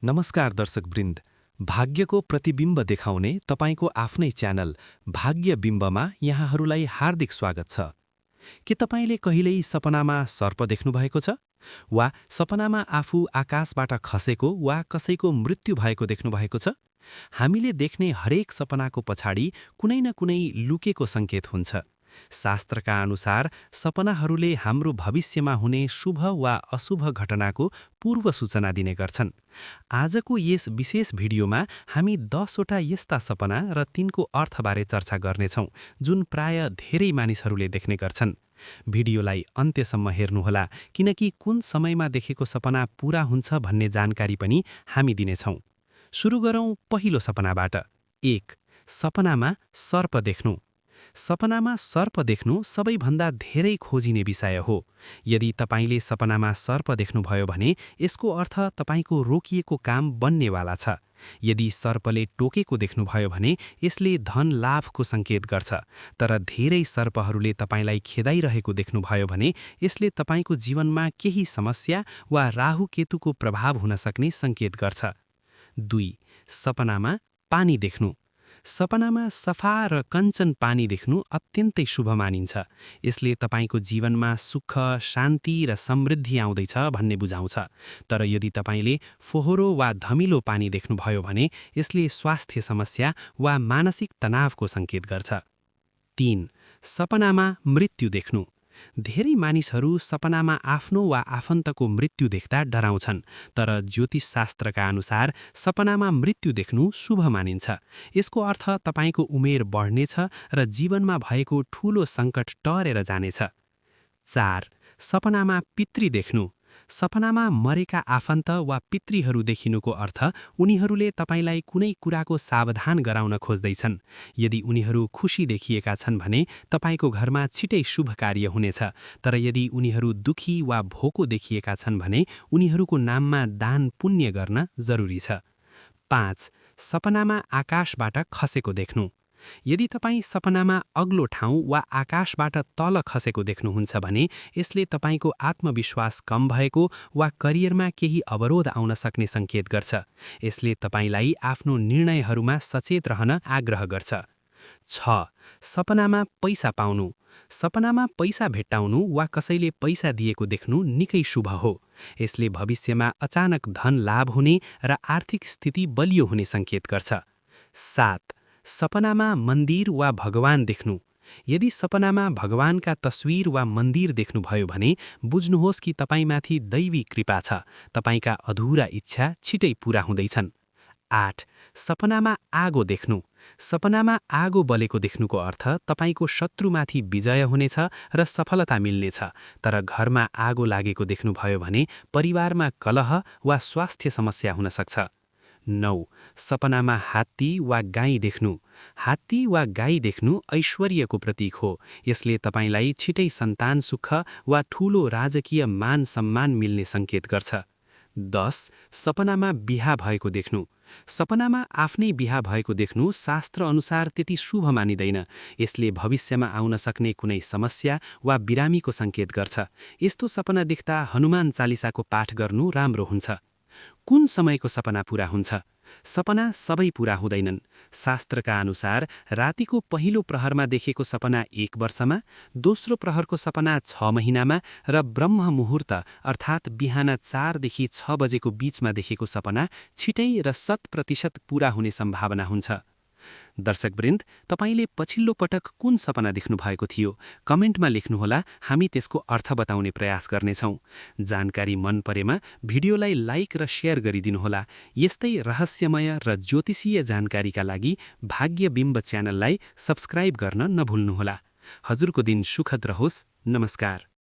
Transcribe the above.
नमस्कार दर्शकवृन्द, भाग्यको प्रतिबिम्ब देखाउने तपाईको आफ्नै च्यानल भाग्य बिम्बमा यहाँहरूलाई हार्दिक स्वागत छ। के तपाईले कहिल्यै सपनामा सर्प देख्नुभएको छ? वा सपनामा आफू आकाशबाट खसेको वा कसैको मृत्यु भएको देख्नुभएको छ? हामीले देख्ने हरेक सपनाको पछाडि कुनै न कुनै लुकेको संकेत हुन्छ। शास्त्रका अनुसार सपनाहरूले हाम्रो भविष्यमा हुने शुभ वा अशुभ घटनाको पूर्व सूचना दिने गर्छन्। आजको यस विशेष भिडियोमा हामी 10 वटा यस्ता सपना र तिनको अर्थबारे चर्चा गर्नेछौं जुन प्राय धेरै मानिसहरूले देख्ने गर्छन्। भिडियोलाई अन्त्यसम्म हेर्नुहोला किनकि कुन समयमा देखेको सपना पूरा हुन्छ भन्ने जानकारी पनि हामी दिनेछौं। सुरु गरौं पहिलो सपनाबाट। 1. सपनामा सर्प देख्नु। सपनामा सर्प देख्नु सबैभन्दा धेरै खोजिने विषय हो। यदि तपाईले सपनामा सर्प देख्नुभयो भने यसको अर्थ तपाईको रोकिएको काम बन्नेवाला छ। यदि सर्पले टोकेको देख्नुभयो भने यसले धन लाभको संकेत गर्छ। तर धेरै सर्पहरूले तपाईलाई खेदाइरहेको देख्नुभयो भने यसले तपाईको जीवनमा केही समस्या वा राहु केतुको प्रभाव हुन सक्ने संकेत गर्छ। 2. सपनामा पानी देख्नु। सपनामा सफा र कञ्चन पानी देख्नु अत्यन्तै शुभ मानिन्छ। यसले तपाईको जीवनमा सुख, शान्ति र समृद्धि आउँदैछ भन्ने बुझाउँछ। तर यदि तपाईले फोहोरो वा धमिलो पानी देख्नुभयो भने यसले स्वास्थ्य समस्या वा मानसिक तनावको संकेत गर्छ। 3. सपनामा मृत्यु देख्नु। धेरै मानिसहरू सपनामा आफ्नो वा आफन्तको मृत्यु देख्दा डराउँछन्, तर ज्योतिषशास्त्रका अनुसार सपनामा मृत्यु देख्नु शुभ मानिन्छ। यसको अर्थ तपाईको उमेर बढ्नेछ र जीवनमा भएको ठूलो संकट टरेर जानेछ। 4. सपनामा पितृ देख्नु। सपनामा मरेका आफन्त वा पितृहरू देखिनुको अर्थ उनीहरूले तपाईलाई कुनै कुराको सावधान गराउन खोज्दैछन्। यदि उनीहरू खुशी देखिएका छन् भने तपाईको घरमा छिटै शुभ कार्य हुनेछ, तर यदि उनीहरू दुखी वा भोको देखिएका छन् भने उनीहरूको नाममा दान पुण्य गर्न जरुरी छ। 5. सपनामा आकाशबाट खसेको देख्नु। यदि तपाई सपनामा अग्लो ठाउँ वा आकाशबाट तल खसेको देख्नुहुन्छ भने यसले तपाईको आत्मविश्वास कम भएको वा करियरमा केही अवरोध आउन सक्ने संकेत गर्छ। यसले तपाईलाई आफ्नो निर्णयहरूमा सचेत रहन आग्रह गर्छ। 6. सपनामा पैसा पाउनु। सपनामा पैसा भेट्टाउनु वा कसैले पैसा दिएको देख्नु निकै शुभ हो। यसले भविष्यमा अचानक धन लाभ हुने र आर्थिक स्थिति बलियो हुने संकेत गर्छ। 7. सपनामा मन्दिर वा भगवान देख्नु। यदि सपनामा भगवानका तस्विर वा मन्दिर देख्नुभयो भने बुझ्नुहोस् कि तपाईमाथि दैवी कृपा छ। तपाईका अधुरा इच्छा छिटै पूरा हुँदैछन्। 8. सपनामा आगो देख्नु। सपनामा आगो बलेको देख्नुको अर्थ तपाईको शत्रुमाथि विजय हुनेछ र सफलता मिल्नेछ। तर घरमा आगो लागेको देख्नुभयो भने परिवारमा कलह वा स्वास्थ्य समस्या हुन सक्छ। 9. सपनामा हात्ती वा गाई देख्नु। हात्ती वा गाई देख्नु ऐश्वर्यको प्रतीक हो। यसले तपाईलाई छिटै सन्तान सुख वा ठूलो राजकीय मान सम्मान मिल्ने संकेत गर्छ। 10. सपनामा बिहा भएको देख्नु। सपनामा आफ्नै बिहा भएको देख्नु शास्त्र अनुसार त्यति शुभ मानिदैन। यसले भविष्यमा आउन सक्ने कुनै समस्या वा बिरामीको संकेत गर्छ। यस्तो सपना देख्दा हनुमान चालिसाको पाठ गर्नु राम्रो हुन्छ। कुन समयको सपना पूरा हुन्छ? सपना सबै पूरा हुँदैनन्। शास्त्रका अनुसार रातिको पहिलो प्रहरमा देखेको सपना 1 वर्षमा, दोस्रो प्रहरको सपना 6 महिनामा र ब्रह्म मुहूर्त अर्थात् बिहान 4 देखि 6 बजेको बीचमा देखेको सपना छिटै र 100% पूरा हुने सम्भावना हुन्छ। दर्शकवृन्द, तपाईले पछिल्लो पटक कुन सपना देख्नु भएको थियो? कमेन्टमा लेख्नुहोला, हामी त्यसको अर्थ बताउने प्रयास गर्नेछौं। जानकारी मन परेमा भिडियोलाई लाइक र शेयर गरिदिनुहोला। यस्तै रहस्यमय र ज्योतिषीय जानकारीका लागि भाग्य बिम्ब च्यानललाई सब्स्क्राइब गर्न नभुल्नुहोला। हजुरको दिन सुखद रहोस्। नमस्कार।